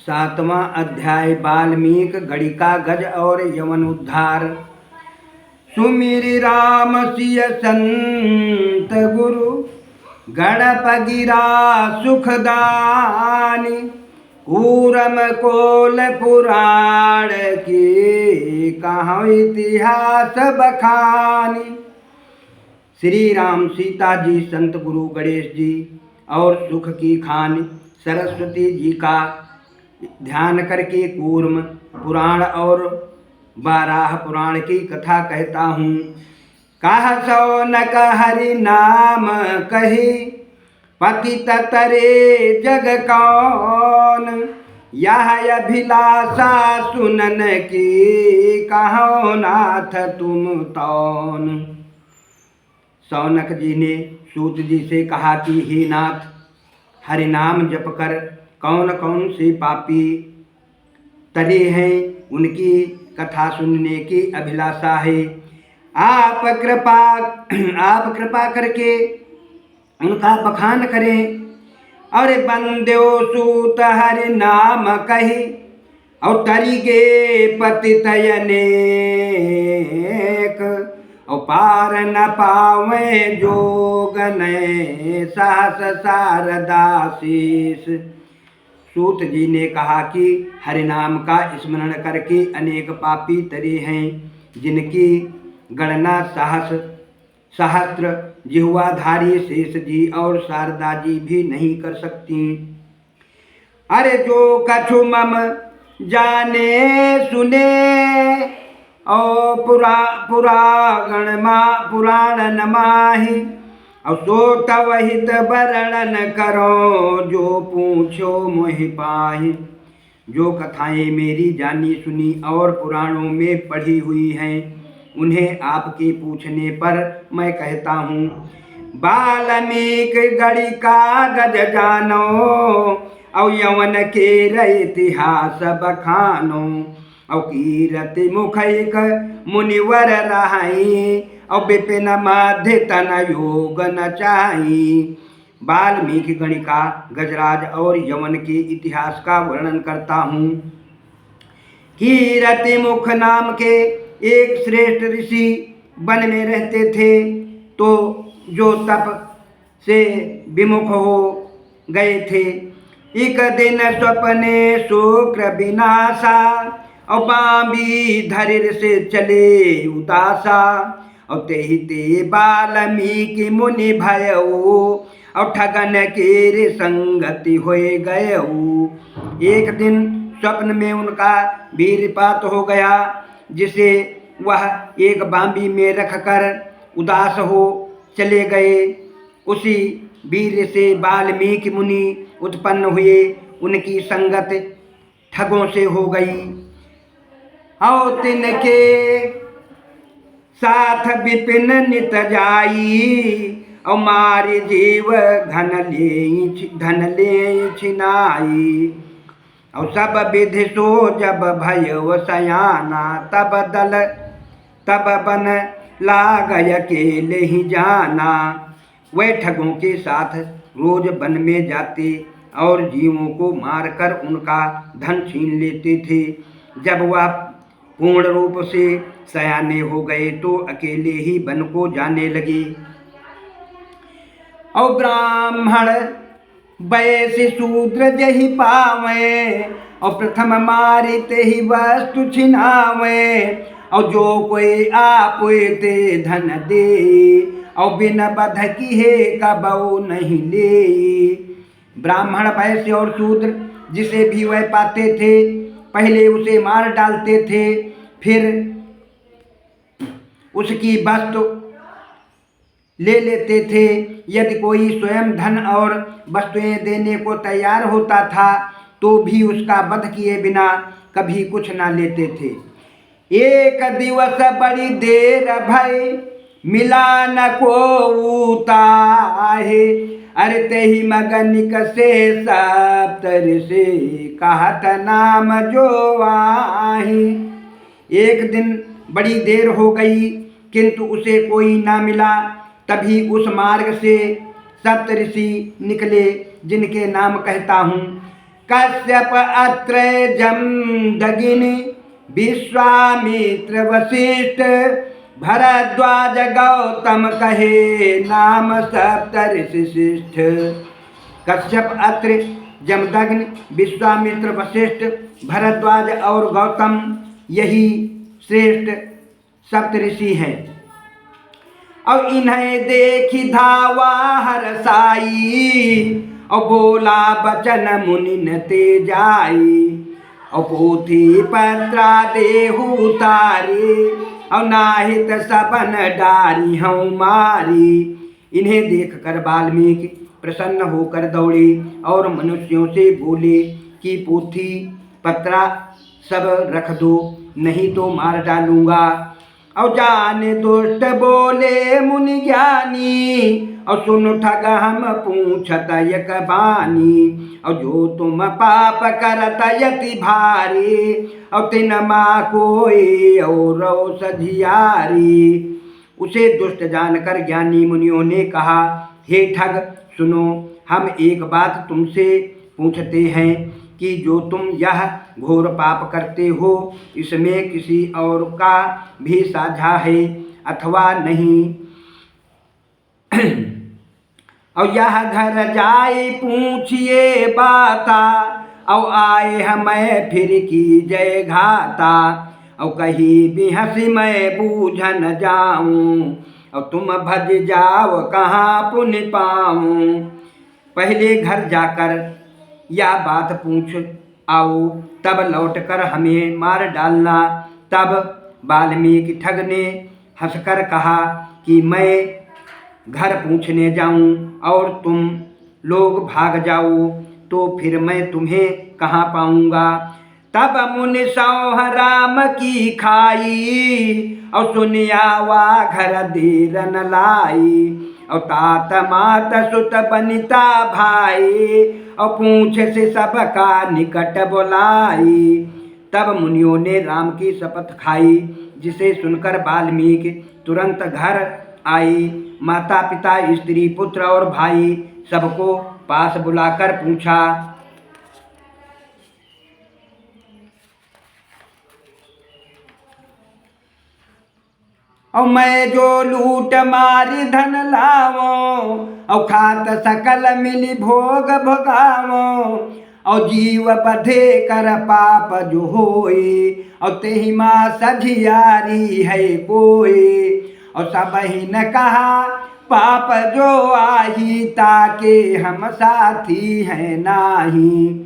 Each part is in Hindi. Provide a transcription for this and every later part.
सातवां अध्याय वाल्मीकि गणिका गज और यवन उद्धार। सुमिरि राम सिय संत गुरु गणप गिरा सुखदानी। कूरम कोल पुराण की कहाँ इतिहास बखानी। श्री राम सीता जी, संत गुरु गणेश जी और सुख की खान सरस्वती जी का ध्यान करके कूर्म पुराण और बाराह पुराण की कथा कहता हूँ। कह सौनक हरि नाम कही पतित तरे जग कौन। यह अभिलाषा सुनन की कहो नाथ तुम तौन। सौनक जी ने सूत जी से कहा कि हे नाथ, हरि नाम जप कर कौन कौन से पापी तरे हैं, उनकी कथा सुनने की अभिलाषा है। आप कृपा करके उनका बखान करें। और बंदो सूत हरि नाम कही और तरीगे पतित अनेक। और पार न पावे जोग ने सहस शारदा शीस। सूत जी ने कहा कि हरिनाम का स्मरण करके अनेक पापी तरे हैं, जिनकी गणना सहस्त्र जिह्वाधारी शेष जी और शारदा जी भी नहीं कर सकती। अरे जो कछु मम जाने सुने और पुराण न माही। और सो तव हित वर्णन करो जो पूछो मोहि पाहि। जो कथाएं मेरी जानी सुनी और पुराणों में पढ़ी हुई हैं, उन्हें आपके पूछने पर मैं कहता हूँ। वाल्मीकि गणिका गज जानो और यवन के इतिहास बखानो। और कीरति मुखैक मुनिवर रहाई और विपिन मध्य तन योग न चाही। वाल्मीकि गणिका गजराज और यवन के इतिहास का वर्णन करता हूँ। कीरति मुख नाम के एक श्रेष्ठ ऋषि वन में रहते थे, तो जो तप से विमुख हो गए थे। एक दिन स्वप्ने शुक्र विनाशा और बांबी धैर्य से चले उदासा। और ते वाल्मीकि मुनि भयऊ और ठगन के संगति होए गयऊ। एक दिन स्वप्न में उनका वीरपात हो गया, जिसे वह एक बांबी में रखकर उदास हो चले गए। उसी वीर से वाल्मीकि मुनि उत्पन्न हुए। उनकी संगत ठगों से हो गई और तिनके साथ विपिन नित जाई। और मारे जीव धन ले छिनाई। और सब विधि सो जब भयव सयाना। तब बन लाग अकेले ही जाना। वह ठगों के साथ रोज वन में जाते और जीवों को मारकर उनका धन छीन लेते थे। जब वह पूर्ण रूप से सयाने हो गए तो अकेले ही वन को जाने लगे। और ब्राह्मण वैश्य शूद्र जहि पावे और प्रथम मारित ही वस्तु छिनावे। और जो कोई आपुए ते धन दे और बिन बध की है कबऊ नहीं ले। ब्राह्मण वैश्य और शूद्र जिसे भी वह पाते थे, पहले उसे मार डालते थे, फिर उसकी वस्तु ले लेते थे। यदि कोई स्वयं धन और वस्तुएं देने को तैयार होता था तो भी उसका वध किए बिना कभी कुछ ना लेते थे। एक दिवस बड़ी देर भय मिला न को उताहे। अरे तेहि मगनिक से सप्तर से कहत नाम जो आही। एक दिन बड़ी देर हो गई किंतु उसे कोई ना मिला। तभी उस मार्ग से सप्तऋषि निकले, जिनके नाम कहता हूँ। कश्यप अत्र जमदग्नि विश्वामित्र वशिष्ठ भरद्वाज गौतम कहे नाम सप्तऋषि श्रेष्ठ। कश्यप अत्र जमदग्नि विश्वामित्र वशिष्ठ भरद्वाज और गौतम यही श्रेष्ठ सप्तऋषि हैं। और इन्हें देखी धावा हरसाई और बोला बचन मुनि न ते जाई और पोथी पत्रा देहु तारी और नाहित सबन डारी हूँ मारी। इन्हें देखकर वाल्मीकि प्रसन्न होकर दौड़े और मनुष्यों से बोले कि पोथी पत्रा सब रख दो, नहीं तो मार डालूंगा। और जाने दुष्ट बोले मुनि ज्ञानी और सुन ठग हम पूछत यक बानी। और जो तुम पाप करत यति भारी और तिन माँ कोई और सझियारी। उसे दुष्ट जानकर ज्ञानी मुनियों ने कहा, हे ठग सुनो, हम एक बात तुमसे पूछते हैं कि जो तुम यह घोर पाप करते हो इसमें किसी और का भी साझा है अथवा नहीं। और यह घर जाए पूछिए बाता और आए हमें फिर की जय घाता। और कहीं भी हंसी मैं बूझ न जाऊं और तुम भज जाओ कहाँ पुण्य पाऊं। पहले घर जाकर या बात पूछ आओ, तब लौटकर हमें मार डालना। तब वाल्मीकि ठग ने हंसकर कहा कि मैं घर पूछने जाऊं और तुम लोग भाग जाओ तो फिर मैं तुम्हें कहाँ पाऊंगा। तब मुनि सौह राम की खाई और सुनिया वा घर देर न लाई। और तात मात सुत बनिता भाई और पूछ से सबका निकट बुलाई। तब मुनियों ने राम की शपथ खाई, जिसे सुनकर वाल्मीकि तुरंत घर आई। माता पिता स्त्री पुत्र और भाई सबको पास बुलाकर पूछा, और मैं जो लूट मारी धन लावो और खात सकल मिली भोग भोगावो। और जीव बधे कर पाप जो होए और तेहि माँ सझियारी है कोई। और सब ही न कहा पाप जो आही ताके हम साथी हैं नाही।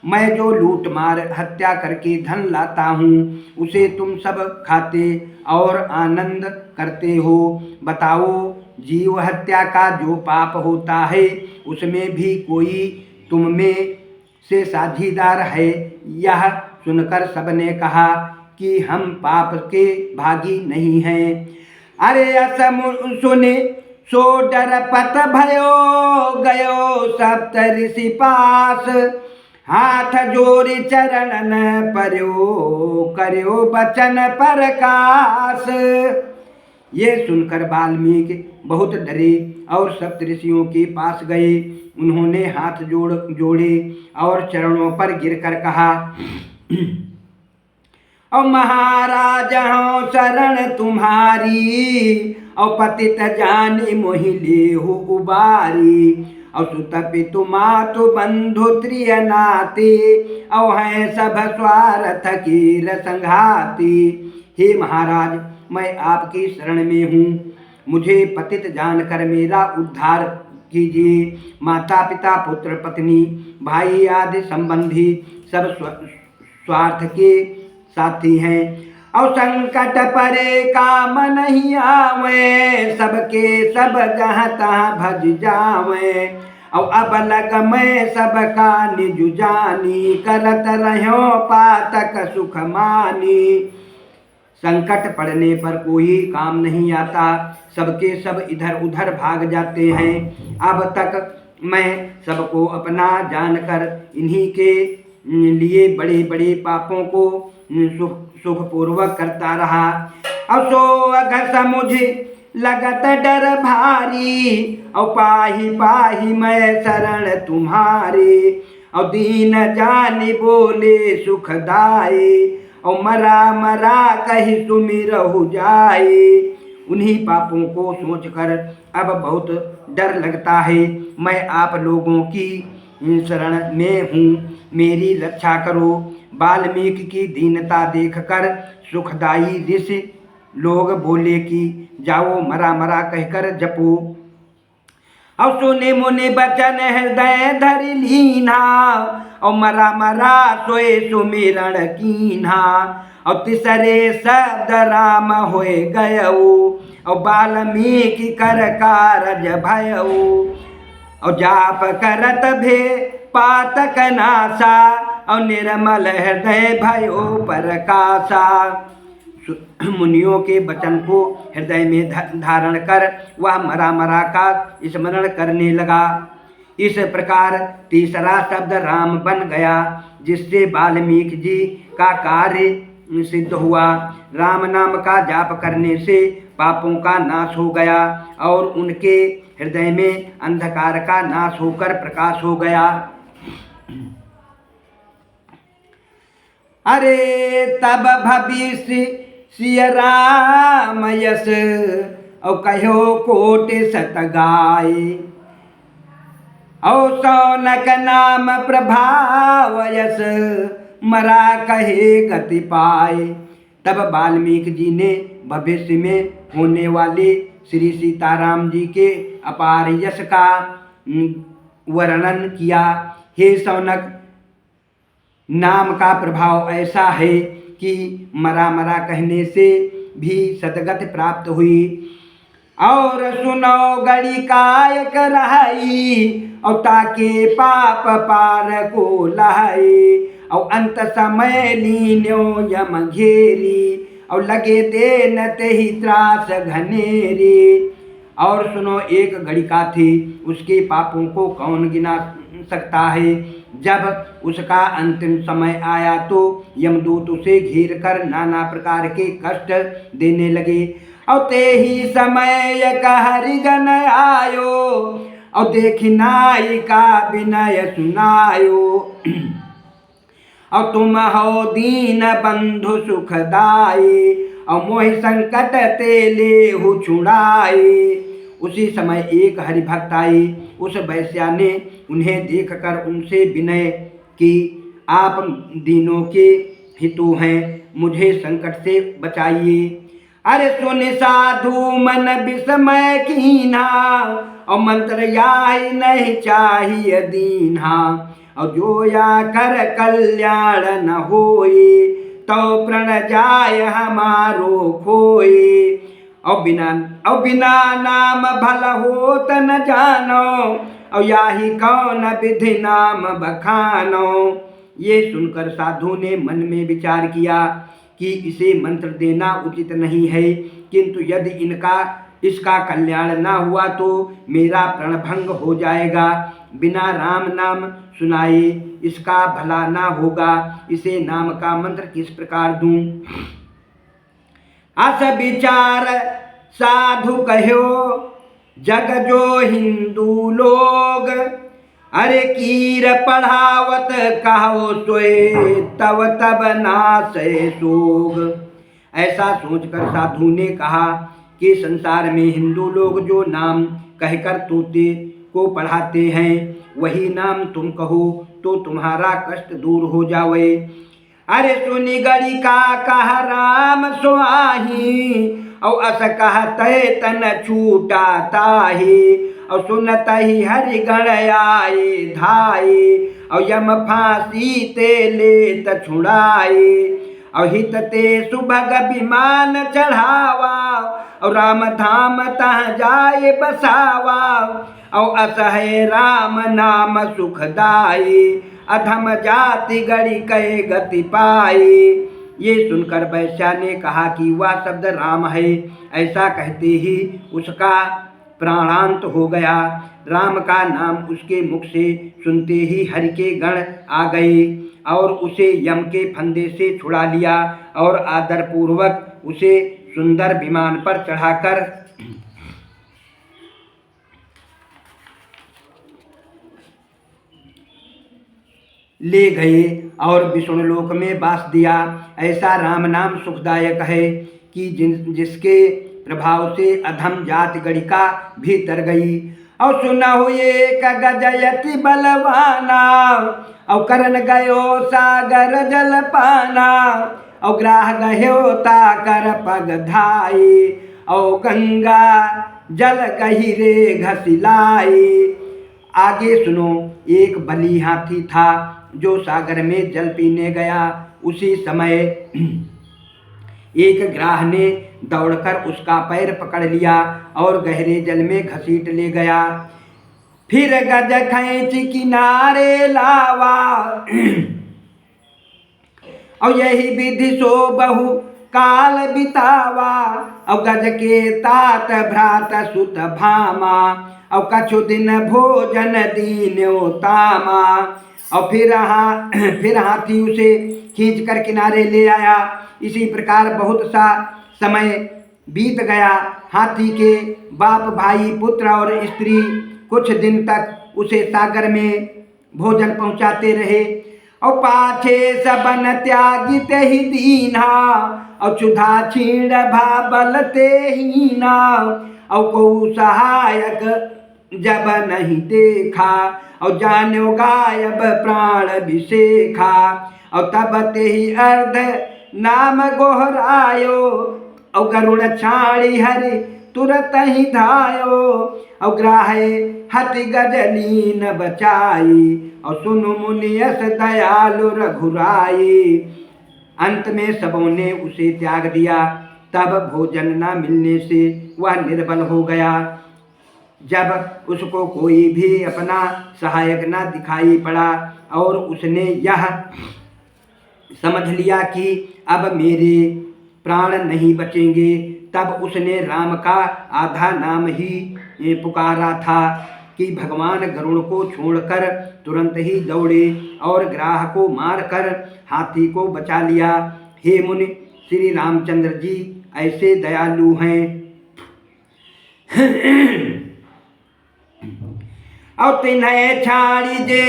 मैं जो लूट मार हत्या करके धन लाता हूँ उसे तुम सब खाते और आनंद करते हो। बताओ, जीव हत्या का जो पाप होता है उसमें भी कोई तुम में से साझीदार है। यह सुनकर सबने कहा कि हम पाप के भागी नहीं हैं। अरे असम सुने सो डर पत भयो गयो सप्तऋषि पास। हाथ जोड़ी चरणन पर्यो कर्यो बचन प्रकाश। ये सुनकर वाल्मीकि बहुत डरे और सप्तऋषियों के पास गए। उन्होंने हाथ जोड़े और चरणों पर गिरकर कहा, और महाराज हो शरण तुम्हारी और पतित जानी मोहि लेहु उबारी। और सुत पितु मातु बंधु त्रिय नाते और हैं सब स्वार्थ की संघाती। हे महाराज, मैं आपकी शरण में हूँ, मुझे पतित जानकर मेरा उद्धार कीजिए। माता पिता पुत्र पत्नी भाई आदि संबंधी सब स्वार्थ के साथी हैं। और संकट परे काम नहीं आवे सबके सब जहाँ तहाँ भज जावे। और अब लग मैं सबका निज जानी करत रहो पातक सुख मानी। संकट पड़ने पर कोई काम नहीं आता, सबके सब इधर उधर भाग जाते हैं। अब तक मैं सबको अपना जानकर इन्हीं के लिए बड़े बड़े पापों को सुखपूर्वक करता रहा। असो अघस मुझे लगत डर भारी और पाही पाही मैं शरण तुम्हारे। और दीन जानी बोले सुखदाए, और मरा मरा कही सुमिरहु जाए। उन्हीं पापों को सोचकर अब बहुत डर लगता है। मैं आप लोगों की शरण में हूँ, मेरी रक्षा करो। वाल्मीकि की दीनता देखकर सुखदाई ऋषि लोग बोले कि जाओ मरा मरा कहकर जपो। और सुने मुनि बचन हृदय धरि लीना, और मरा मरा सोए सुमिरण कीन्हा। और तिसरे शब्द राम होए गयऊ, और वाल्मीकि कर कारज भयऊ। और जाप करत भे पातक नासा, और निर्मल हृदय भयो परकासा। मुनियों के वचन को हृदय में धारण कर वह मरा मरा का स्मरण करने लगा। इस प्रकार तीसरा शब्द राम बन गया, जिससे वाल्मीकि जी का कार्य सिद्ध हुआ। राम नाम का जाप करने से पापों का नाश हो गया और उनके हृदय में अंधकार का नाश होकर प्रकाश हो गया। अरे तब भविष्य सिय राम यस, और कहो कोटि सत गाय। और सौनक नाम प्रभाव यस, मरा कहे गति पाए। तब वाल्मीकि जी ने भविष्य में होने वाले श्री सीताराम जी के अपार यश का वर्णन किया। हे सौनक, नाम का प्रभाव ऐसा है कि मरा मरा कहने से भी सदगति प्राप्त हुई। और सुनो गड़ी कायक रहाई, और ताके पाप पार को लहाई। और अंत समय लीन्यो यम घेरी, और लगे देन तेहि त्रास घनेरी। और सुनो, एक गड़िका थी, उसके पापों को कौन गिना सकता है। जब उसका अंतिम समय आया तो यमदूत उसे घेर कर नाना प्रकार के कष्ट देने लगे। और ते ही समय एक हरिजन आयो, और देखी नाई का विनय सुनायो। और तुम हो दीन बंधु सुखदाई, और मोहि संकट ते लेहु छुड़ाई। उसी समय एक हरिभक्त आई। उस वैश्या ने उन्हें देखकर उनसे विनय की, आप दीनों के हितु हैं, मुझे संकट से बचाइए। अरे सुन साधु मन विस्मय कीन्हा, और मंत्र याहि नहीं चाहिए दीन्हा। और जो या कर कल्याण न होए, तो प्रण जाय हमारो खोए। और बिना नाम भल होत न जानो, और याही कौन विधि नाम बखानो। ये सुनकर साधु ने मन में विचार किया कि इसे मंत्र देना उचित नहीं है, किंतु यदि इसका कल्याण ना हुआ तो मेरा प्रणभंग हो जाएगा। बिना राम नाम सुनाए इसका भला ना होगा, इसे नाम का मंत्र किस प्रकार दूं। अस विचार साधु कहो जग जो हिंदू लोग, अरे कीर पढ़ावत कहो सोए, तब तब नासे सोग। ऐसा सोचकर साधु ने कहा कि संसार में हिंदू लोग जो नाम कहकर तोते को पढ़ाते हैं, वही नाम तुम कहो तो तुम्हारा कष्ट दूर हो जावे। अरे सुनी गड़ी का कह राम सुआही, और अस कहते तन छूटा ताही। और सुनत ही हरि गण आए धाये, और यम फांसी ते लेत छुड़ाए। और हित ते सुभग विमान चढ़ावा, और राम धाम तह जाए बसावा। और असह राम नाम सुखदाई, अधम जाति गड़ी कहे गति पाए। ये सुनकर वैश्या ने कहा कि वह शब्द राम है। ऐसा कहते ही उसका प्राणांत हो गया। राम का नाम उसके मुख से सुनते ही हरि के गण आ गए और उसे यम के फंदे से छुड़ा लिया और आदरपूर्वक उसे सुंदर विमान पर चढ़ाकर ले गए और विष्णु लोक में वास दिया। ऐसा राम नाम सुखदायक है कि जिसके प्रभाव से अधम जाति गणिका भीतर गई। और सुना हुए गजयति बलवाना, और करन गयो सागर जल पाना, और ग्राह गयो ताकर पग धाई, और गंगा जल गहिरे घसिलाई। आगे सुनो, एक बली हाथी था जो सागर में जल पीने गया। उसी समय एक ग्राह ने दौड़कर उसका पैर पकड़ लिया और गहरे जल में घसीट ले गया। फिर गज खींच किनारे लावा, और यही विधि सो बहु काल बितावा। और गज के तात भ्रात सुत भामा, और कछु दिन भोजन दीन्यो तामा। और फिर हाथी उसे खींच कर किनारे ले आया। इसी प्रकार बहुत सा समय बीत गया। हाथी के बाप, भाई, पुत्र और स्त्री कुछ दिन तक उसे सागर में भोजन पहुंचाते रहे। और पाछे सबन त्यागित ही दीना, और क्षुधा छीण भाबलते हीना। और को सहायक जब नहीं देखा, और जान्यो गायब प्राण विशेखा। और तब ते ही अर्ध नाम गोहरायो, और गरुड़ छाड़ी हरि तुरत ही धायो। और ग्राहे हति गजलीन बचाई, और सुनु मुनियस दयालु रघुराई। अंत में सबों ने उसे त्याग दिया। तब भोजन न मिलने से वह निर्बल हो गया। जब उसको कोई भी अपना सहायक न दिखाई पड़ा और उसने यह समझ लिया कि अब मेरे प्राण नहीं बचेंगे, तब उसने राम का आधा नाम ही पुकारा था कि भगवान गरुड़ को छोड़कर तुरंत ही दौड़े और ग्राह को मारकर हाथी को बचा लिया। हे मुनि, श्री रामचंद्र जी ऐसे दयालु हैं। और तिन्हें छाड़ी जे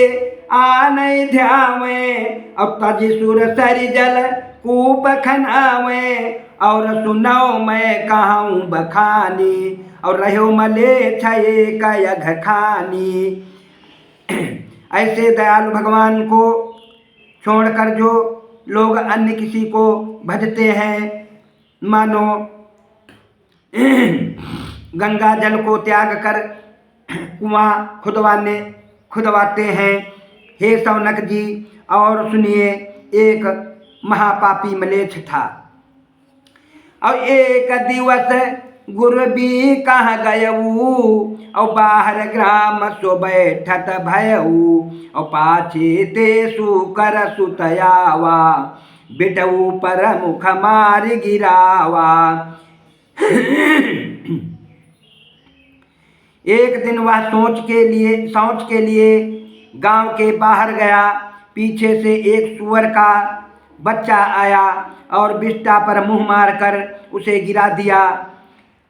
आने ध्यावे, और तज सुर सरि जल कूप खनावे। और सुनाओ मैं कहूँ बखानी, और रहो मले छये कयघ खानी। ऐसे दयालु भगवान को छोड़कर जो लोग अन्य किसी को भजते हैं, मानो गंगा जल को त्याग कर कुआं खुदवाते हैं। हे सौनक जी, और सुनिए, एक महापापी मलेच्छ था। और एक दिवस गुरु भी कहाँ गयऊ, और बाहर ग्राम सो बैठत भयऊ। और पाछे ते सुकर सुतयावा, बिटऊ पर मुख मार गिरावा। एक दिन वह शौच के लिए गांव के बाहर गया। पीछे से एक सुअर का बच्चा आया और बिष्टा पर मुंह मारकर उसे गिरा दिया।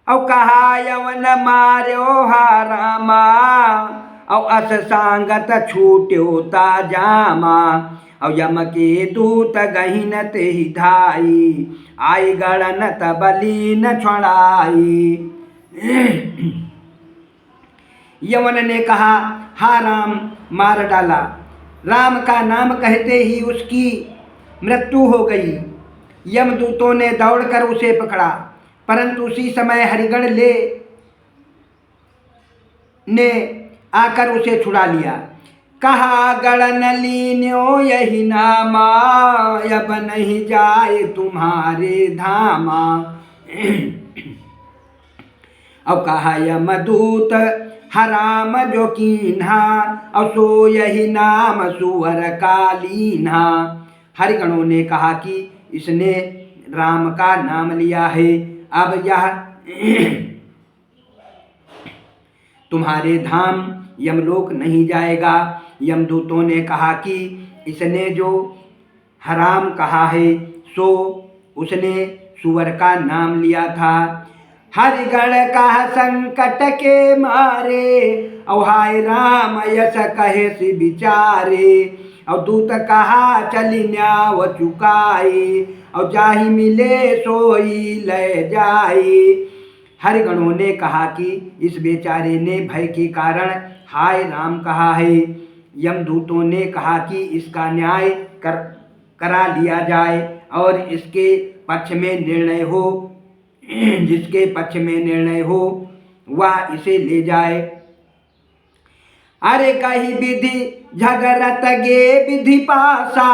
और कहा, यवन मार्यो हा रामा, और अस सांगत छूट्यो ता जामा। और यम के दूत गहिन ते ही धाई, आई गणन तबली न छुड़ाई। यवन ने कहा, हा राम, मार डाला। राम का नाम कहते ही उसकी मृत्यु हो गई। यमदूतों ने दौड़कर उसे पकड़ा, परंतु उसी समय हरिगण ने आकर उसे छुड़ा लिया। कहा, गणन लीन्यो यही नामा, अब नहीं जाए तुम्हारे धामा। अब कहा, यमदूत हराम जो कीन्हा, और सो यही नाम सुअर का लीन्हा। हरिगणों ने कहा कि इसने राम का नाम लिया है, अब यह तुम्हारे धाम यमलोक नहीं जाएगा। यमदूतों ने कहा कि इसने जो हराम कहा है, सो उसने सुअर का नाम लिया था। हरिगण कहा संकट के मारे, और हाय राम यस कहे से विचारे। और दूत कहा चली न्याव चुकाई, और जाहि मिले सोई ले जाई। हरिगणों ने कहा कि इस बेचारे ने भय के कारण हाय राम कहा है। यमदूतों ने कहा कि इसका न्याय करा लिया जाए और इसके पक्ष में निर्णय हो, जिसके पक्ष में निर्णय हो वह इसे ले जाए। अरे कही विधि झगड़त गे विधि पासा,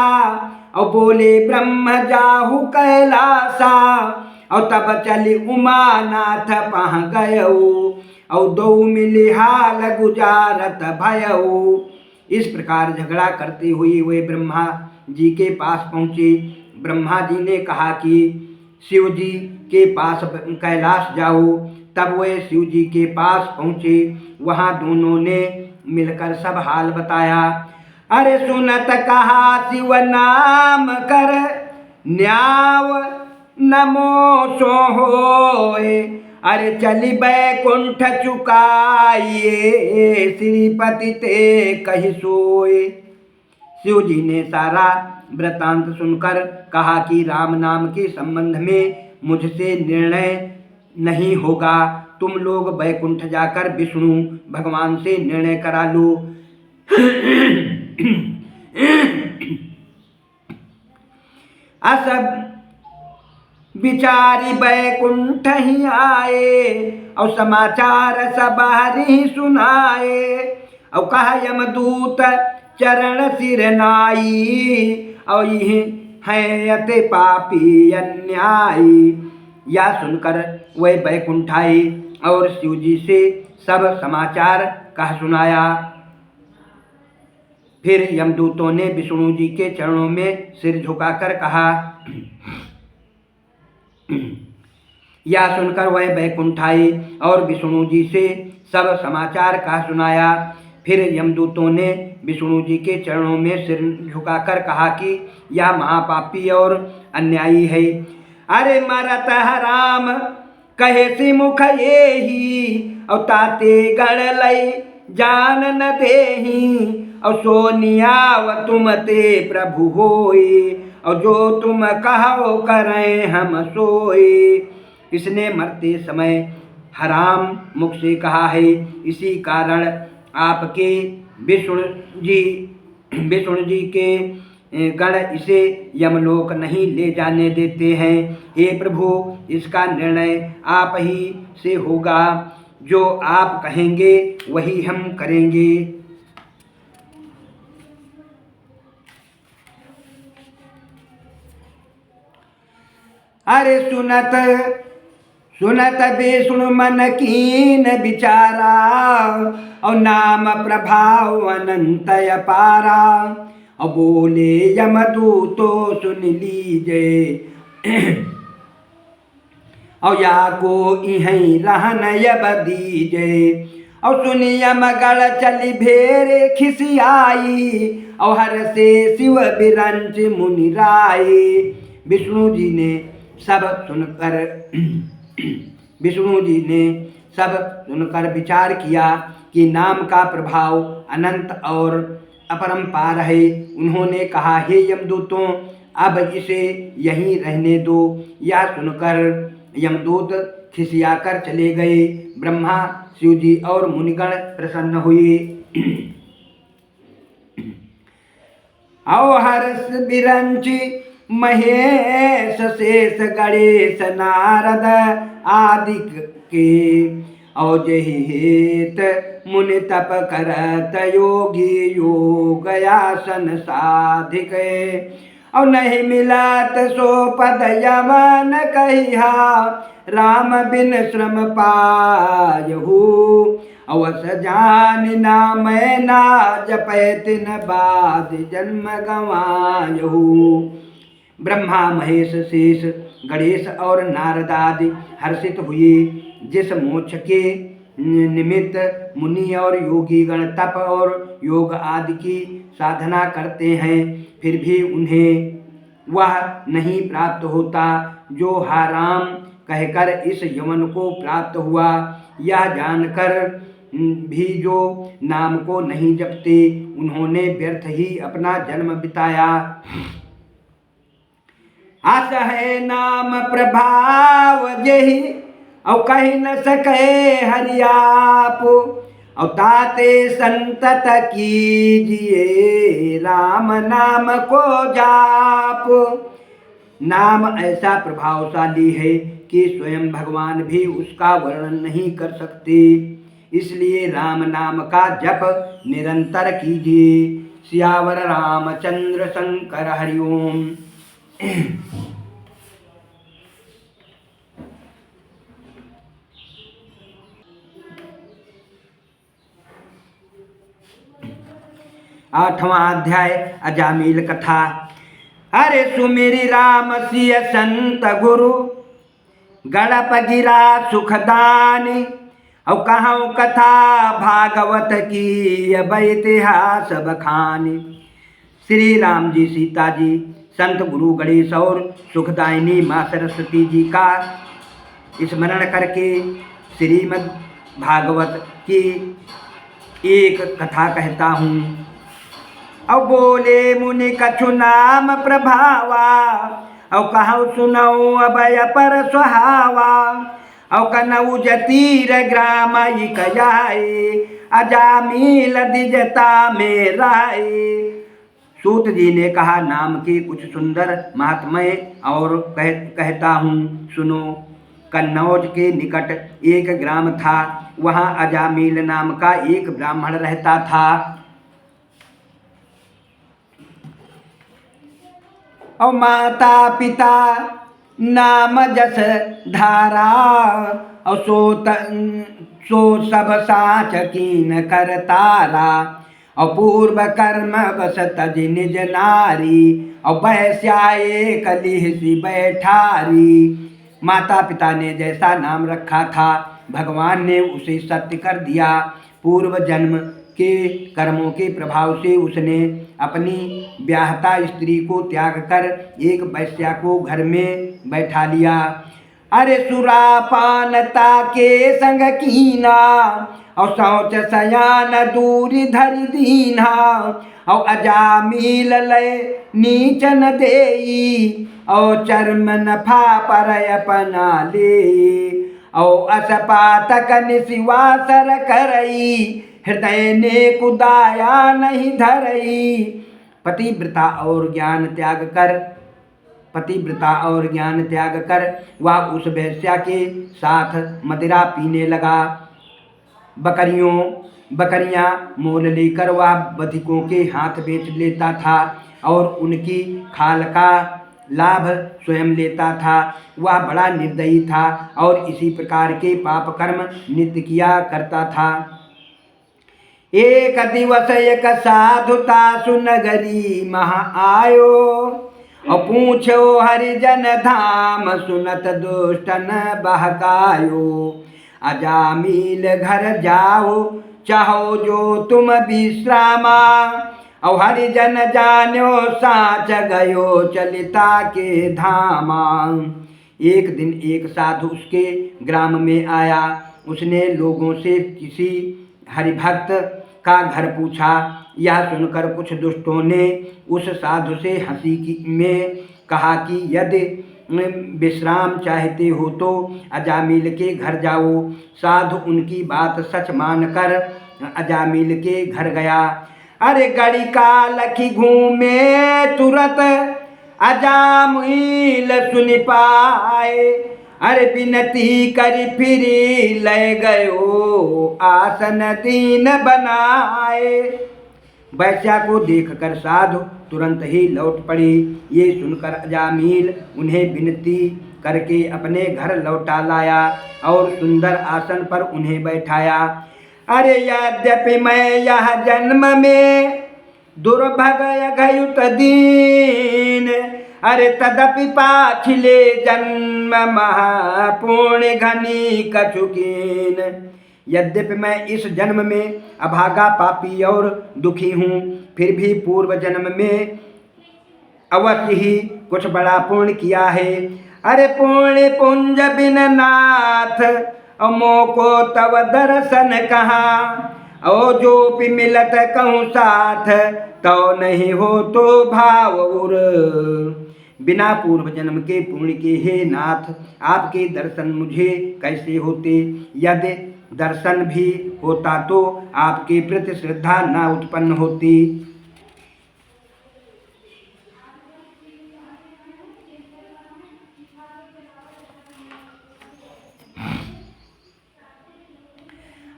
और बोले ब्रह्म जाहु कैलासा। और तब चली उमानाथ पह गयऊ, और दो मिली हाल गुजारत भयऊ। इस प्रकार झगड़ा करते हुए वे ब्रह्मा जी के पास पहुँचे। ब्रह्मा जी ने कहा कि शिव जी के पास कैलाश जाओ। तब वे शिव जी के पास पहुँचे। वहाँ दोनों ने मिलकर सब हाल बताया। अरे सुनत कहा शिव नाम कर न्याव नमो सो होए, अरे चली बैकुंठ चुकाइए श्रीपति ते कही सोए। शिव जी ने सारा वृत्तांत सुनकर कहा कि राम नाम के संबंध में मुझसे निर्णय नहीं होगा। तुम लोग बैकुंठ जाकर विष्णु भगवान से निर्णय करा लो। असब विचारी बैकुंठ ही आए, और समाचार सब हरि सुनाए। और कहा यमदूत चरण सिर नाई, और यही है अति पापी अन्यायी। या सुनकर वह बैकुंठ आए और शिव जी से सब समाचार कह सुनाया। फिर यमदूतों ने विष्णु जी के चरणों में सिर झुकाकर कहा। या सुनकर वह बैकुंठ आए और विष्णु जी से सब समाचार कह सुनाया। फिर यमदूतों ने विष्णु जी के चरणों में सिर झुकाकर कहा कि यह महापापी और अन्यायी है। अरे मरत हराम कहे सी मुख ये ही, और ताते गण लई जान न देही। और सोनियाव तुम ते प्रभु होई, और जो तुम कहो करें हम सोए। इसने मरते समय हराम मुख से कहा है। इसी कारण आपके विष्णु जी के गण इसे यमलोक नहीं ले जाने देते हैं। हे प्रभु, इसका निर्णय आप ही से होगा। जो आप कहेंगे वही हम करेंगे। अरे सुनत सुनत विष्णु मन कीन विचारा, और नाम प्रभाव अनंत अपारा। और बोले यमदूतो सुन लीजे, और या को इहीं रहन यब दीजे। और सुनी यमगढ़ चली भेरे खिसियाई, और हर से शिव बिरंच मुनि राई। विष्णु जी ने सब सुनकर विचार किया कि नाम का प्रभाव अनंत और अपरंपार है। उन्होंने कहा, हे यमदूतों, अब इसे यहीं रहने दो। यह सुनकर यमदूत खिसियाकर चले गए। ब्रह्मा, शिव जी और मुनिगण प्रसन्न हुए। और हर्ष बिरंच महेश शेष गणेश नारद आदि के, और जहि हेत मुनि तप करत योगी योग आसन साधिक। और नहीं मिलत सो पद यमन कहिया, राम बिन श्रम पायहु। अवस जान नाम ना जपै तिन बाद जन्म गवायहु। ब्रह्मा, महेश, शेष, गणेश और नारद आदि हर्षित हुए। जिस मोक्ष के निमित्त मुनि और योगी गण तप और योग आदि की साधना करते हैं, फिर भी उन्हें वह नहीं प्राप्त होता जो हाराम कहकर इस यवन को प्राप्त हुआ। यह जानकर भी जो नाम को नहीं जपते उन्होंने व्यर्थ ही अपना जन्म बिताया। आस है नाम प्रभाव जही और कही न सके हरियाप और ताते संतत कीजिए राम नाम को जाप। नाम ऐसा प्रभावशाली है कि स्वयं भगवान भी उसका वर्णन नहीं कर सकते, इसलिए राम नाम का जप निरंतर कीजिए। सियावर रामचंद्र शंकर हरिओम। 8वां अध्याय अजामिल कथा। अरे सुमिरी राम सिय संत गुरु गड़प गिरा सुखदानी और कहूँ कथा भागवत की अब इतिहास बखानी। श्री राम जी सीता जी संत गुरु गणेश और सुखदायिनी माँ सरस्वती जी का स्मरण करके श्रीमद् भागवत की एक कथा कहता हूँ। अब बोले मुनि कछु नाम प्रभावा और कहु सुनऊ अभय पर सुहावा और कनऊ जतीर ग्राम कयाए अजामिल दिजता में राय। सूत जी ने कहा नाम के कुछ सुंदर महात्म्य और कहता हूँ सुनो। कन्नौज के निकट एक ग्राम था, वहाँ अजामिल नाम का एक ब्राह्मण रहता था। और माता पिता नाम जस धारा और सो सब साच कीन कर तारा और पूर्व कर्म बस तज निज नारी और बैस्याए कलिहसी बैठारी। माता पिता ने जैसा नाम रखा था भगवान ने उसे सत्य कर दिया। पूर्व जन्म के कर्मों के प्रभाव से उसने अपनी ब्याहता स्त्री को त्याग कर एक वैश्या को घर में बैठा लिया। अरे सुरापानता के संग कीना और शौच सयान दूरी धरि दीना और अजामिल लय नीचन देई और चर्म नफा पर अपना ले और असपातक निशिवासर करई हृदय ने कुदाया नहीं धरई। पतिव्रता और ज्ञान त्याग कर वह उस वेश्या के साथ मदिरा पीने लगा। बकरियां मोल लेकर वह बधिकों के हाथ बेच लेता था और उनकी खाल का लाभ स्वयं लेता था। वह बड़ा निर्दयी था और इसी प्रकार के पाप कर्म नित्य किया करता था। एक दिवस एक साधुता सुनगरी महा आयो और पूछो हरिजन धाम सुनत दुष्टन बहकायो। अजामिल घर जाओ चाहो जो तुम विश्रामा और हरिजन जान्यो साच गयो चलिता के धामा। एक दिन एक साधु उसके ग्राम में आया। उसने लोगों से किसी हरिभक्त का घर पूछा। यह सुनकर कुछ दुष्टों ने उस साधु से हंसी में कहा कि यदि विश्राम चाहते हो तो अजामिल के घर जाओ। साधु उनकी बात सच मानकर अजामिल के घर गया। अरे गड़ी काल की घूमे तुरंत अजामिल सुन पाए। अरे बिनती करी फिरी ले गयो आसन दीन बनाए। वैश्या को देखकर साधु तुरंत ही लौट पड़े। ये सुनकर अजामिल उन्हें विनती करके अपने घर लौटा लाया और सुंदर आसन पर उन्हें बैठाया। अरे यद्यपि मैं यह जन्म में दुर्भग अघयुत दीन अरे तदपि पाछिले जन्म महापुण्य घनी कछुकीन। यद्यपि मैं इस जन्म में अभागा पापी और दुखी हूँ, फिर भी पूर्व जन्म में अवश्य ही कुछ बड़ा पुण्य किया है। अरे पुण्य पुंज बिन नाथ और मोको तव दर्शन कहाँ, और जो भी मिलत कहूँ साथ, तो नहीं हो तो भाव उर। बिना पूर्व जन्म के पुण्य के हे नाथ, आपके दर्शन मुझे कैसे होते। यदि दर्शन भी होता तो आपके प्रति श्रद्धा न उत्पन्न होती।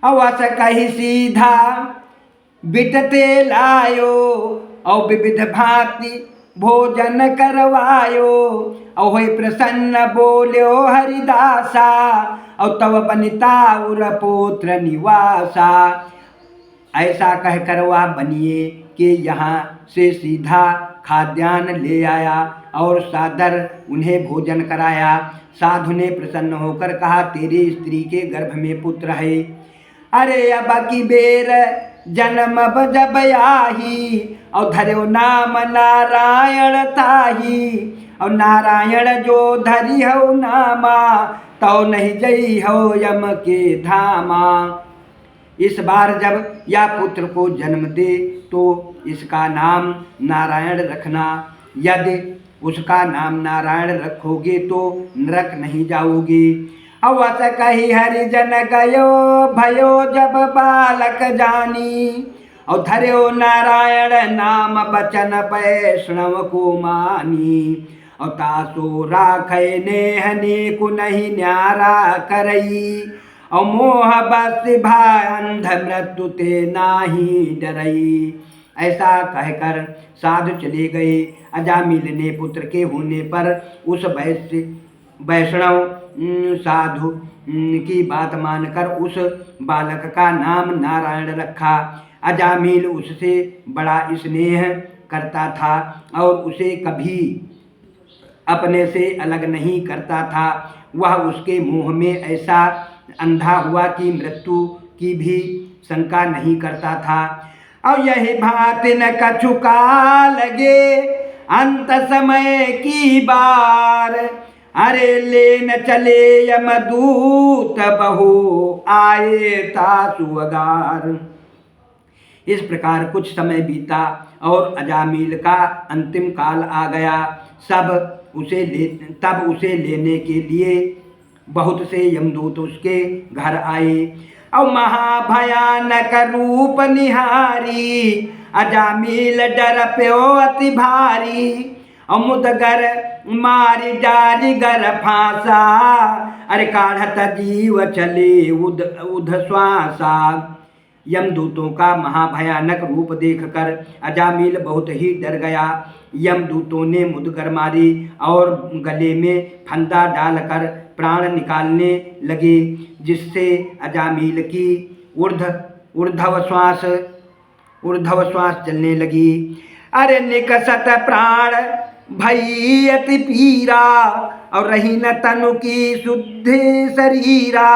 अवस कही सीधा बिटते लायो, और विविध भांति भोजन करवायो। और प्रसन्न बोल्यो हरिदासा, और तव बनिता उर पुत्र निवासा। ऐसा कहकर वह बनिए कि यहाँ से सीधा खाद्यान्न ले आया और सादर उन्हें भोजन कराया। साधु ने प्रसन्न होकर कहा, तेरी स्त्री के गर्भ में पुत्र है। अरे अब की बेर जन्म जब आही, और धर्यो नाम नारायण ताही। और नारायण जो धरी हो नामा, तो नहीं जई हो यम के धामा। इस बार जब या पुत्र को जन्म दे तो इसका नाम नारायण रखना। यदि उसका नाम नारायण रखोगे तो नरक नहीं जाओगे। अवस कही हरिजन गयो भयो जब बालक जानी, और धर्यो नारायण नाम बचन वैष्णव को मानी। और तासो राखे नेह नेकु नहीं न्यारा करई, और मोह बस भाई अंध मृत्यु ते नाही डरई। ऐसा कहकर साधु चले गए। अजामिल ने पुत्र के होने पर उस वैष्णव साधु की बात मानकर उस बालक का नाम नारायण रखा। अजामिल उससे बड़ा स्नेह करता था और उसे कभी अपने से अलग नहीं करता था। वह उसके मुंह में ऐसा अंधा हुआ कि मृत्यु की भी शंका नहीं करता था। और यही भांति न कछु लगे अंत समय की बार, अरे लेन चले यमदूत बहु आए तासुअगार। इस प्रकार कुछ समय बीता और अजामिल का अंतिम काल आ गया। तब उसे लेने के लिए बहुत से यमदूत उसके घर आए और महाभयानक रूप निहारी। अजामिल डर प्यो अति भारी, और मुदगर मारी डाली गर फांसा। अरे काढ़त जीव चले उध श्वासा। यमदूतों का महाभयानक रूप देखकर अजामिल बहुत ही डर गया। यमदूतों ने मुदगर मारी और गले में फंदा डालकर प्राण निकालने लगे, जिससे अजामिल की ऊर्ध्व श्वास चलने लगी। अरे निकसत प्राण भई अति पीरा, और रही न तनु की शुद्धि शरीरा।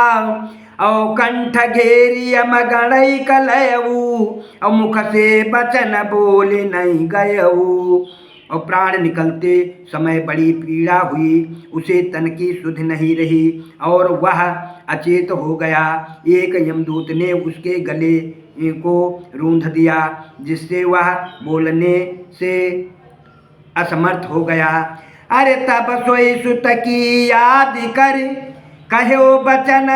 और कंठ घेरी अमगणई कलयऊ, और मुख से बचन बोले नहीं गयऊ। और प्राण निकलते समय बड़ी पीड़ा हुई, उसे तन की सुध नहीं रही और वह अचेत हो गया। एक यमदूत ने उसके गले को रूंध दिया, जिससे वह बोलने से असमर्थ हो गया। अरे तब सोई सुत की याद कर कहो बचन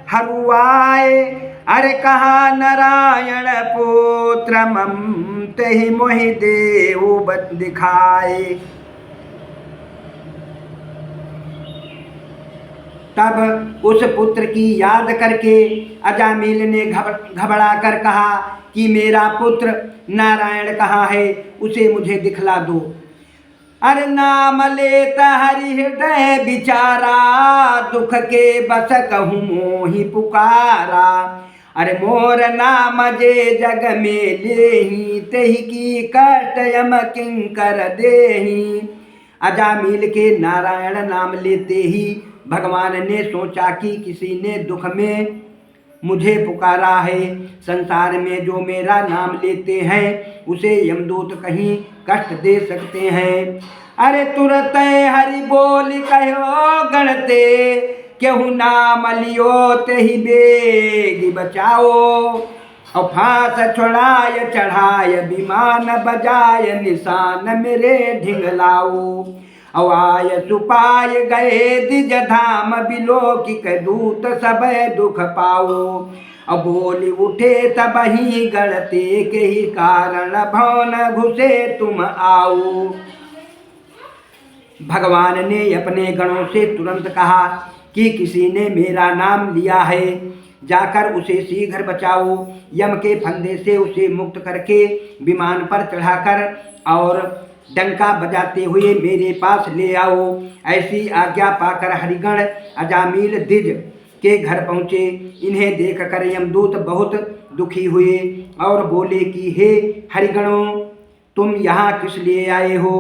हरुआए। अरे कहा नारायण पुत्र ममते ही मोहि देव दिखाए। तब उस पुत्र की याद करके अजामिल ने घबरा कर कहा कि मेरा पुत्र नारायण कहाँ है, उसे मुझे दिखला दो। अरे नाम लेता हरि हृदय बिचारा, दुख के बस कहूँ मोहि पुकारा। अरे मोर नाम जे जग में लेही, तेहि की कष्ट यम किंकर देही। अजामिल के नारायण नाम लेते ही भगवान ने सोचा कि किसी ने दुख में मुझे पुकारा है। संसार में जो मेरा नाम लेते हैं उसे यमदूत कहीं कष्ट दे सकते हैं। अरे तुरत हरि बोल कहो गणते, केहू नाम लियो तेहि बेगी बचाओ। और फांस छोड़ाय चढ़ाय विमान बजाय निशान मेरे ढिंगलाओ। और आय सुपाय गए दिज धाम बिलोकिक दूत सब दुख पाओ। अब बोली उठे तब ही गढ़ते के ही कारण भवन घुसे तुम आओ। भगवान ने अपने गणों से तुरंत कहा कि किसी ने मेरा नाम लिया है, जाकर उसे शीघ्र बचाओ। यम के फंदे से उसे मुक्त करके विमान पर चढ़ाकर और डंका बजाते हुए मेरे पास ले आओ। ऐसी आज्ञा पाकर हरिगण अजामिल दिज के घर पहुँचे। इन्हें देखकर यमदूत बहुत दुखी हुए और बोले कि हे हरिगणों, तुम यहाँ किस लिए आए हो?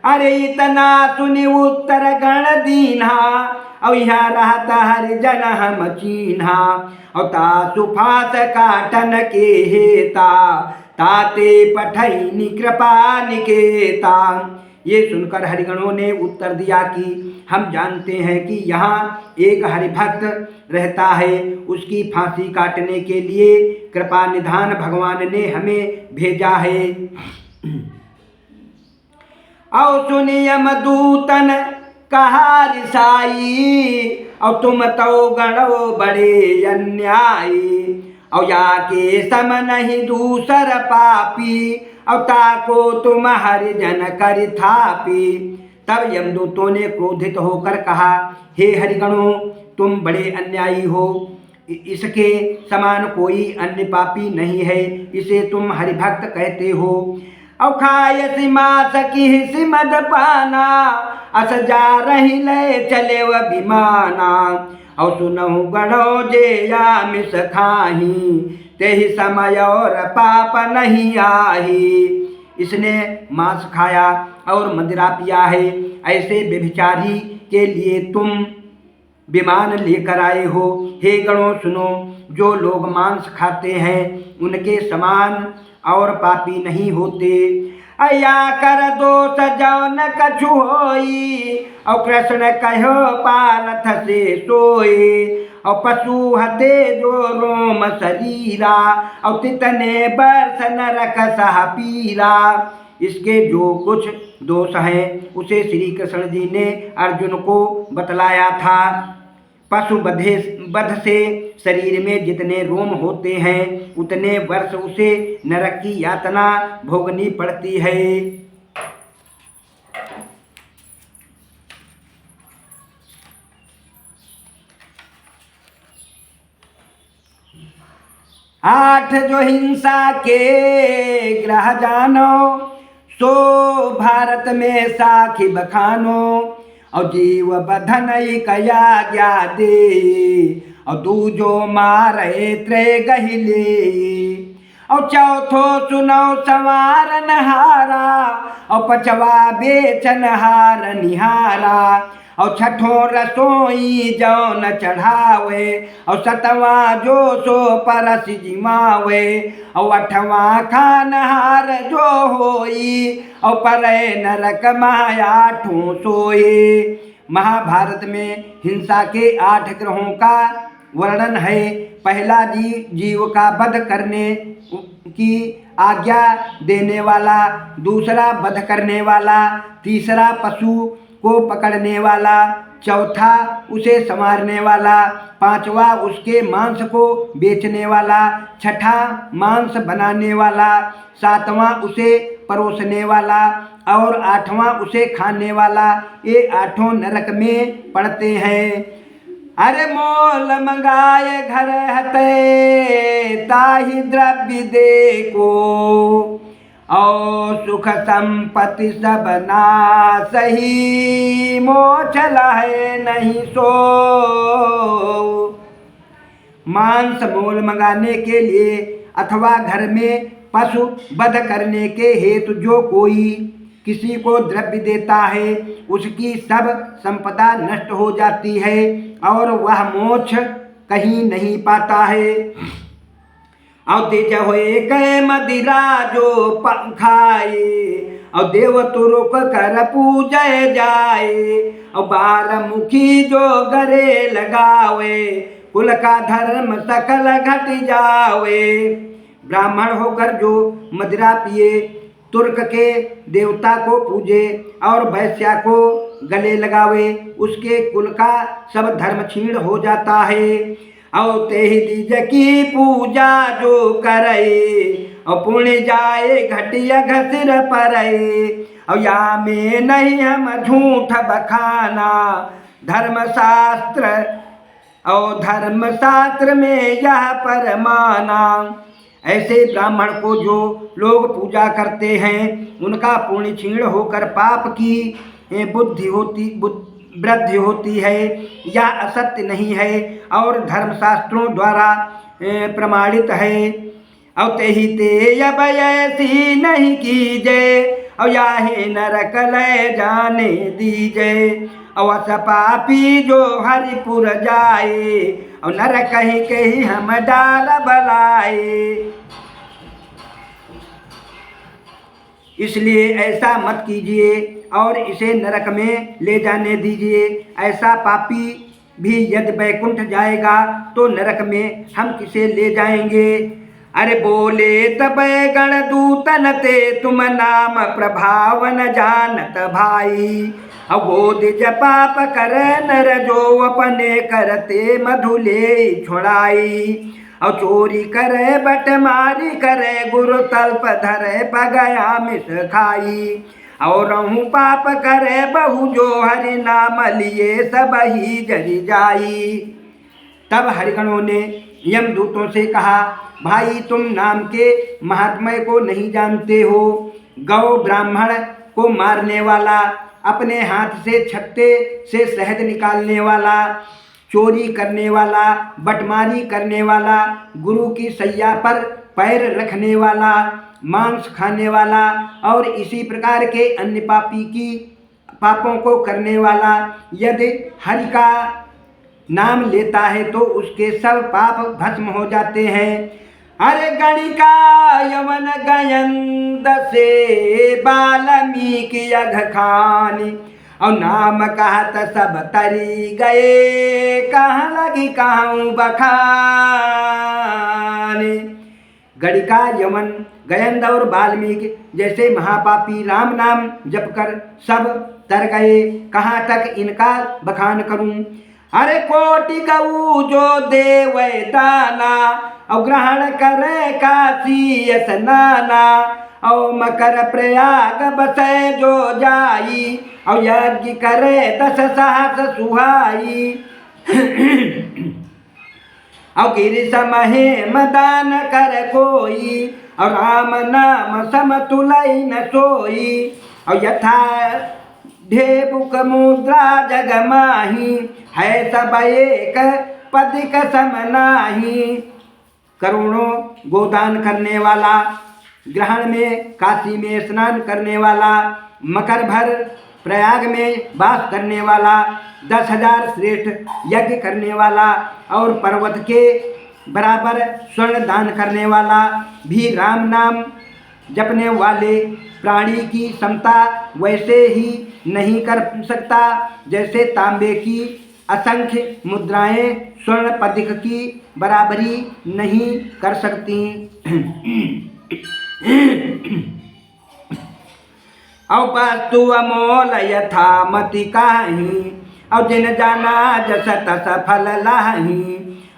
अरे इतना सुनि उत्तर गण दीन्हा, और यहाँ रहता हरिजन हम चीन्हा। और तासु फांस काटन के हेता, ताते पठैनी कृपा निकेता। ये सुनकर हरिगणों ने उत्तर दिया कि हम जानते हैं कि यहाँ एक हरिभक्त रहता है, उसकी फांसी काटने के लिए कृपा निधान भगवान ने हमें भेजा है। और सुनि यमदूतन कहा रिसाई, और तुम तो गणो बड़े अन्यायी। और याके सम नहीं दूसर पापी, और ताको तुम हरिजन कर थापी। तब यमदूतों ने क्रोधित होकर कहा, हे हरिगणों, तुम बड़े अन्यायी हो, इसके समान कोई अन्य पापी नहीं है, इसे तुम हरिभक्त कहते हो। और खाय मास की सिमद पाना, अस जा रही ले चले व विमाना। और सुनहु गणो जे आमिष खाही, तेहि समय और पाप नहीं आही। इसने मांस खाया और मदिरा पिया है, ऐसे व्यभिचारी के लिए तुम विमान लेकर आए हो। हे गणों सुनो, जो लोग मांस खाते हैं उनके समान और पापी नहीं होते। अया कर दोष जौन कछु होई, और कृष्ण कहो पारथ से सोई। और पशु हते जो रोम शरीरा, और तितने बरस नरक सह पीरा। इसके जो कुछ दोष हैं उसे श्री कृष्ण जी ने अर्जुन को बतलाया था। पशु वध से शरीर में जितने रोम होते हैं उतने वर्ष उसे नरक की यातना भोगनी पड़ती है। आठ जो हिंसा के ग्रह जानो, सो भारत में साखी बखानो। और जीव बधन कया ज्ञा दे, और दूजो मारे त्रे गहिले। और चौथो सुनो सवार नहारा, और पचवा बेचन हार निहारा। और छठो रसोई जौन चढ़ावे, और सतवा जो सो परस जिमावे। और अठवा खानहार जो होई, और परे नरक मायाठों सोए। महाभारत में हिंसा के 8 ग्रहों का वर्णन है। पहला जीव का वध करने की आज्ञा देने वाला, दूसरा वध करने वाला, तीसरा पशु को पकड़ने वाला, चौथा उसे संवारने वाला, पांचवा उसके मांस को बेचने वाला, छठा मांस बनाने वाला, सातवां उसे परोसने वाला, और आठवां उसे खाने वाला। ये आठों नरक में पड़ते हैं। अरे मोल मंगाए घर हते, ताहि द्रव्य देखो। और सुख संपत्ति सब नासही, मोक्ष लहे नहीं सो। मांस मोल मंगाने के लिए अथवा घर में पशु वध करने के हेतु जो कोई किसी को द्रव्य देता है उसकी सब संपदा नष्ट हो जाती है और वह मोक्ष कहीं नहीं पाता है। और तेज होए कै मदिरा जो खाए, और देव तुरुक कर पूजय जाए, और बालमुखी जो गरे लगावे, कुल का धर्म सकल घट जावे। ब्राह्मण होकर जो मदिरा पिए, तुर्क के देवता को पूजे और वैश्या को गले लगावे, उसके कुल का सब धर्म क्षीण हो जाता है। और तेहि द्विज की पूजा जो करे, और पुण्य जाए घटिया घसिर परे। और या में नहीं हम झूठ बखाना, धर्मशास्त्र और धर्मशास्त्र में यह परमाना। ऐसे ब्राह्मण को जो लोग पूजा करते हैं, उनका पुण्य क्षीण होकर पाप की वृद्धि होती है, यह असत्य नहीं है और धर्मशास्त्रों द्वारा प्रमाणित है। और तेहि ते अब ऐसी नहीं कीजे, और याहे नरक ले जाने दीजे। और पापी जो हरिपुर जाए, और नरक कहीं कहीं हम डाल बलाए। इसलिए ऐसा मत कीजिए और इसे नरक में ले जाने दीजिए। ऐसा पापी भी यदि वैकुंठ जाएगा तो नरक में हम किसे ले जाएंगे। अरे बोले तब गण दूतन ते, तुम नाम प्रभाव न जानत भाई। अगोद पाप कर नर जो, अपने करते मधुले छुड़ाई। और चोरी करे बटमारी करे, गुरु तल्प धरे पगया मिस खाई। और रहूं पाप करे बहु, जो हरि नाम लिए सब ही जरी जाई। तब हरिगणों ने यमदूतों से कहा, भाई तुम नाम के महात्म्य को नहीं जानते हो। गौ ब्राह्मण को मारने वाला, अपने हाथ से छत्ते से शहद निकालने वाला, चोरी करने वाला, बटमारी करने वाला, गुरु की सैया पर पैर रखने वाला, मांस खाने वाला और इसी प्रकार के अन्य पापों को करने वाला यदि हरि का नाम लेता है तो उसके सब पाप भस्म हो जाते हैं। अरे गणिका यवन गयंद से, बाल्मीकि अघ खानी। और नाम कहत सब तरी गए, कहाँ लगी कहूँ बखान। गणिका यमन गयंद और वाल्मीकि जैसे महापापी राम नाम जप कर सब तर गए, कहाँ तक इनका बखान करूं। अरे कोटि गऊ जो देव दाना, और ग्रहण करे काशी स्नाना। और मकर प्रयाग बसे जो जाई, और यज्ञ करे 10 सहस्र सुहाई। और गिरि समहे मदान कर कोई, और राम नाम समतुलई न सोई। और यथा ढेबुक मुद्रा जग माही, है सब एक पदिक सम नाही। करोड़ों गोदान करने वाला, ग्रहण में काशी में स्नान करने वाला, मकर भर प्रयाग में वास करने वाला, 10,000 श्रेष्ठ यज्ञ करने वाला, और पर्वत के बराबर स्वर्ण दान करने वाला भी राम नाम जपने वाले प्राणी की समता वैसे ही नहीं कर सकता जैसे तांबे की असंख्य मुद्राएं स्वर्ण पदिक की बराबरी नहीं कर सकती। और वस्तु अमोल यथा मति काहि, और जिन जाना जस तस फल लाहि।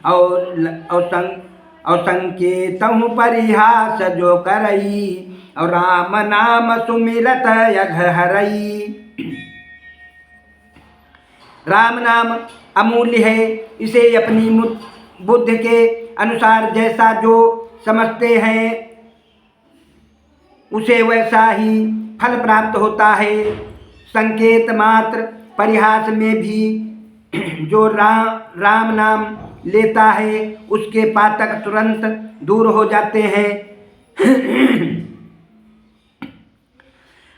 और संकेतहु परिहास जो करई, और राम नाम सुमिरत यघ हरई। राम नाम अमूल्य है, इसे अपनी बुद्धि के अनुसार जैसा जो समझते हैं उसे वैसा ही फल प्राप्त होता है। संकेत मात्र परिहास में भी जो राम नाम लेता है उसके पातक तुरंत दूर हो जाते हैं।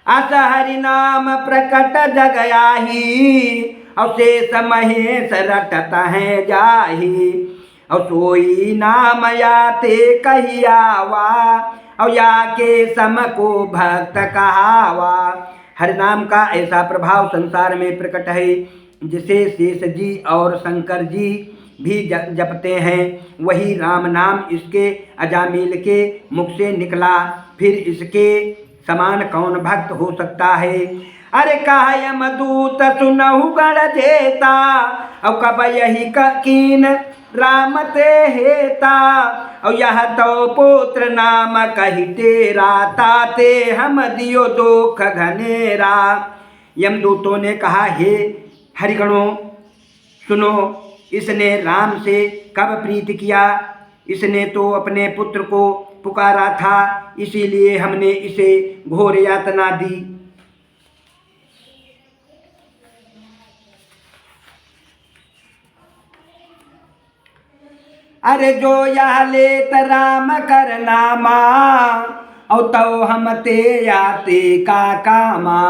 अस हरि नाम प्रकट जग आही, और शेष महेश रटत हैं जाही। और सोई नाम याते कही आवा, और या के सम को भक्त कहावा। हरि नाम का ऐसा प्रभाव संसार में प्रकट है, जिसे शेष जी और शंकर जी भी जपते हैं। वही राम नाम इसके अजामिल के मुख से निकला, फिर इसके समान कौन भक्त हो सकता है। अरे कहा यमदूत सुनहु गण जेता, और कब यही कीन राम ते हेता। और यह तो पुत्र नाम कही तेरा, ताते हम दियो दुख घनेरा। यमदूतों ने कहा, हे हरिगणों सुनो, इसने राम से कब प्रीति किया। इसने तो अपने पुत्र को पुकारा था, इसीलिए हमने इसे घोर यातना दी। अरे जो यह लेत राम कर नामा, और तो हम ते आते का कामा।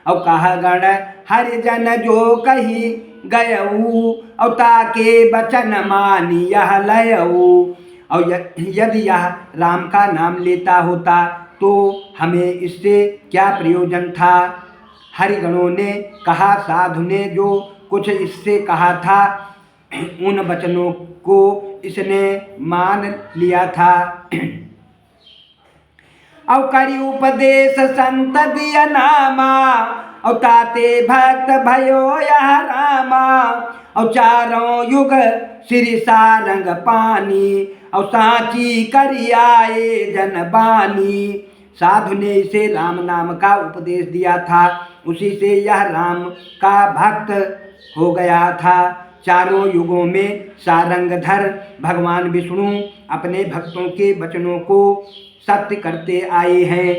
और कह गण हरिजन जो कही गयऊ, और ताके बचन मानी यह लयऊ। और यदि यह राम का नाम लेता होता तो हमें इससे क्या प्रयोजन था। हरिगणों ने कहा, साधु ने जो कुछ इससे कहा था उन वचनों को इसने मान लिया था। और करी उपदेश संत दिया नामा, और ताते भक्त भयो यह रामा। और चारों युग श्री सारंग पानी, और सांची करी आए जन बानी। साधु ने इसे राम नाम का उपदेश दिया था, उसी से यह राम का भक्त हो गया था। चारों युगों में सारंगधर भगवान विष्णु अपने भक्तों के वचनों को सत्य करते आए हैं।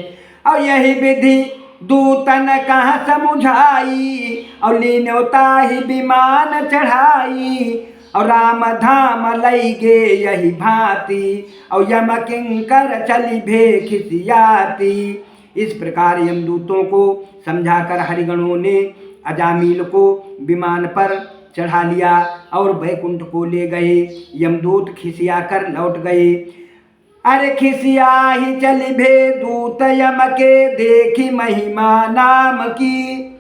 और यही विधि दूतन कहाँ समुझाई, और लीनोता ही विमान चढ़ाई। और राम धाम लई गे यही भांति, और यम किंकर चली भे खिसियाती। इस प्रकार यमदूतों को समझाकर हरिगणों ने अजामिल को विमान पर चढ़ा लिया और वैकुंठ को ले गए। यमदूत खिसिया कर लौट गए। अरे खिसिया ही चली भे दूत यम के, देखी महिमा नाम की।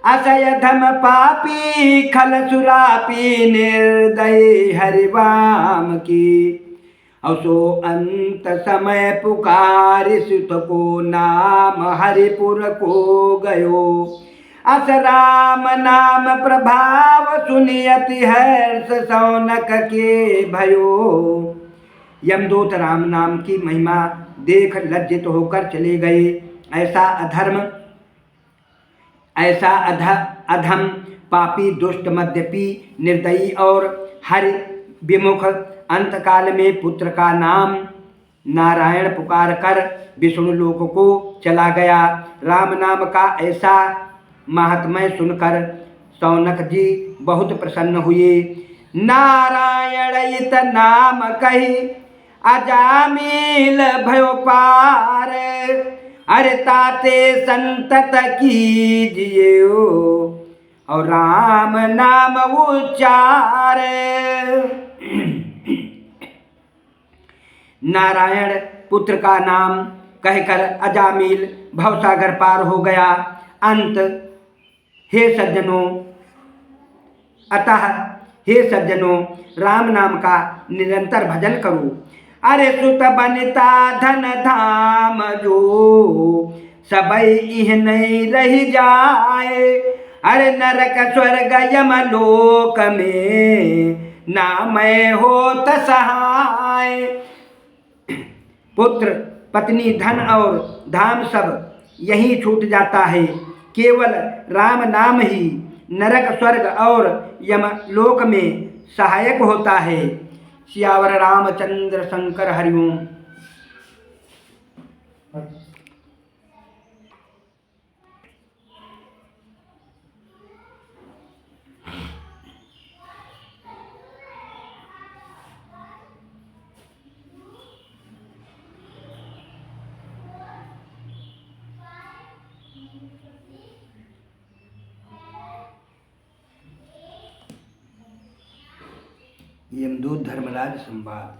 असय धम पापी खल सुरापी, निर्दयी हरिवाम की। असो अंत समय पुकार सुत को, नाम हरिपुर को गयो। अस राम नाम प्रभाव सुनियति हर्ष, सौनक के भयो। यमदूत राम नाम की महिमा देख लज्जित होकर चले गए। ऐसा अधम पापी दुष्ट मद्यपी निर्दयी और हरि विमुख अंतकाल में पुत्र का नाम नारायण पुकार कर विष्णु लोक को चला गया। राम नाम का ऐसा महात्म्य सुनकर सौनक जी बहुत प्रसन्न हुए। नारायण इत नाम कही अजामिल भयो पार, अरे ताते संतत कीजियो और राम नाम उच्चार। नारायण पुत्र का नाम कहकर अजामिल भवसागर पार हो गया। अंत हे सज्जनों, अतः हे सज्जनों, राम नाम का निरंतर भजन करो। अरे सुत बनिता धन धाम जो, सबई इह नहीं रही जाए। अरे नरक स्वर्ग यम लोक में, ना मैं होत सहाय। पुत्र पत्नी धन और धाम सब यही छूट जाता है, केवल राम नाम ही नरक स्वर्ग और यमलोक में सहायक होता है। सियावर रामचंद्र शंकर हरिओम। यमदूत धर्मराज संवाद।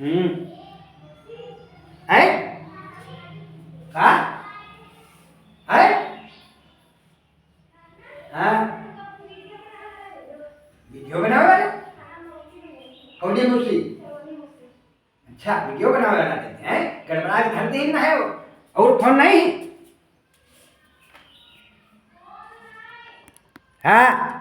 हम्म है का है हाँ वीडियो बनावे वाला ऑडियो मुसी अच्छा वीडियो बनावे वाला कहते हैं गड़बड़ा के धर देना है वो और फोन नहीं हाँ